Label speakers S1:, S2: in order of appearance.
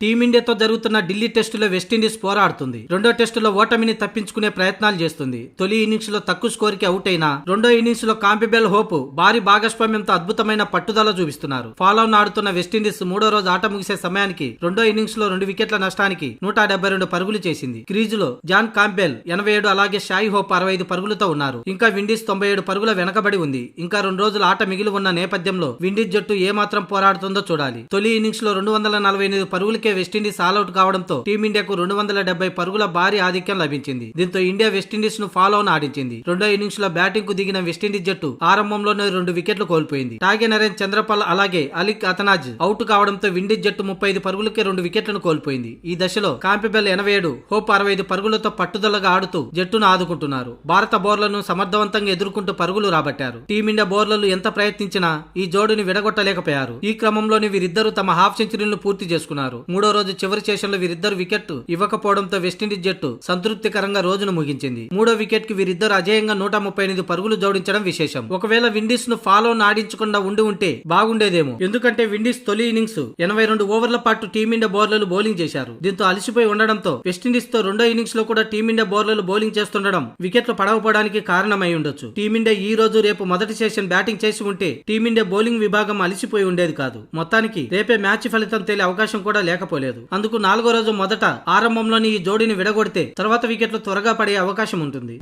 S1: టీమిండియాతో జరుగుతున్న ఢిల్లీ టెస్టులో వెస్టిండీస్ పోరాడుతుంది. రెండో టెస్టులో ఓటమిని తప్పించుకునే ప్రయత్నాలు చేస్తుంది. తొలి ఇన్నింగ్స్ లో తక్కువ స్కోర్ కి అవుట్ అయినా రెండో ఇన్నింగ్స్ లో కాంపెబెల్ హోప్ భారీ భాగస్వామ్యంతో అద్భుతమైన పట్టుదల చూపిస్తున్నారు. ఫాలోన్ ఆడుతున్న వెస్టిండీస్ మూడో రోజు ఆట ముగిసే సమయానికి రెండో ఇన్నింగ్స్ లో 2 వికెట్ల నష్టానికి 172 పరుగులు చేసింది. క్రీజులో జాన్ కాంపెల్ 87, అలాగే షాయి హోప్ 65 పరుగులతో ఉన్నారు. ఇంకా విండీస్ 97 పరుగుల వెనకబడి ఉంది. ఇంకా 2 రోజుల ఆట మిగిలి ఉన్న నేపథ్యంలో విండీస్ జట్టు ఏమాత్రం పోరాడుతుందో చూడాలి. తొలి ఇన్నింగ్స్ లో 248 పరుగులకే వెస్టిండీస్ ఆల్అౌట్ కావడంతో టీమిండియాకు 270 పరుగుల భారీ ఆధిక్యం లభించింది. దీంతో ఇండియా వెస్టిండీస్ ను ఫాలో ఆడించింది. రెండో ఇన్నింగ్స్ లో బ్యాటింగ్ కు దిగిన వెస్టిండీస్ జట్టు ఆరంభంలోనే 2 వికెట్లు కోల్పోయింది. టాగే నరేన్ చంద్రపాల్ అలాగే అలిక్ అతనాజ్ అవుట్ కావడంతో విండీస్ జట్టు 35 పరుగులకే 2 వికెట్లను కోల్పోయింది. ఈ దశలో కాంపెబెల్ 87, హోప్ 65 పరుగులతో పట్టుదలగా ఆడుతూ జట్టును ఆదుకుంటున్నారు. భారత బౌలర్లను సమర్థవంతంగా ఎదుర్కొంటూ పరుగులు రాబట్టారు. టీమిండియా బౌలర్లు ఎంత ప్రయత్నించినా ఈ జోడుని విడగొట్టలేకపోయారు. ఈ క్రమంలోని వీరిద్దరూ తమ హాఫ్ సెంచరీలను పూర్తి చేసుకున్నారు. మూడో రోజు చివరి సెషన్లో వీరిద్దరు వికెట్ ఇవ్వకపోవడంతో వెస్టిండీస్ జట్టు సంతృప్తికరంగా రోజును ముగించింది. మూడో వికెట్ కి వీరిద్దరు అజేయంగా 138 పరుగులు జోడించడం విశేషం. ఒకవేళ విండీస్ ను ఫాలో ఆడించకుండా ఉంటే బాగుండేదేమో. ఎందుకంటే విండీస్ తొలి ఇన్నింగ్స్ 82 ఓవర్ల పాటు టీమిండియా బౌలర్లు బౌలింగ్ చేశారు. దీంతో అలసిపోయి ఉండడంతో వెస్టిండీస్ తో రెండో ఇన్నింగ్స్ లో కూడా టీమిండియా బౌలర్లు బౌలింగ్ చేస్తుండడం వికెట్లు పడకపోవడానికి కారణమై ఉండొచ్చు. టీమిండియా ఈ రోజు రేపు మొదటి సెషన్ బ్యాటింగ్ చేసి ఉంటే టీమిండియా బౌలింగ్ విభాగం అలసిపోయి ఉండేది కాదు. మొత్తానికి రేపే మ్యాచ్ ఫలితం తేలే అవకాశం కూడా లేకపోలేదు. అందుకు 4వ రోజు మొదట ఆరంభంలోని ఈ జోడీని విడగొడితే తర్వాత వికెట్లు త్వరగా పడే అవకాశం ఉంటుంది.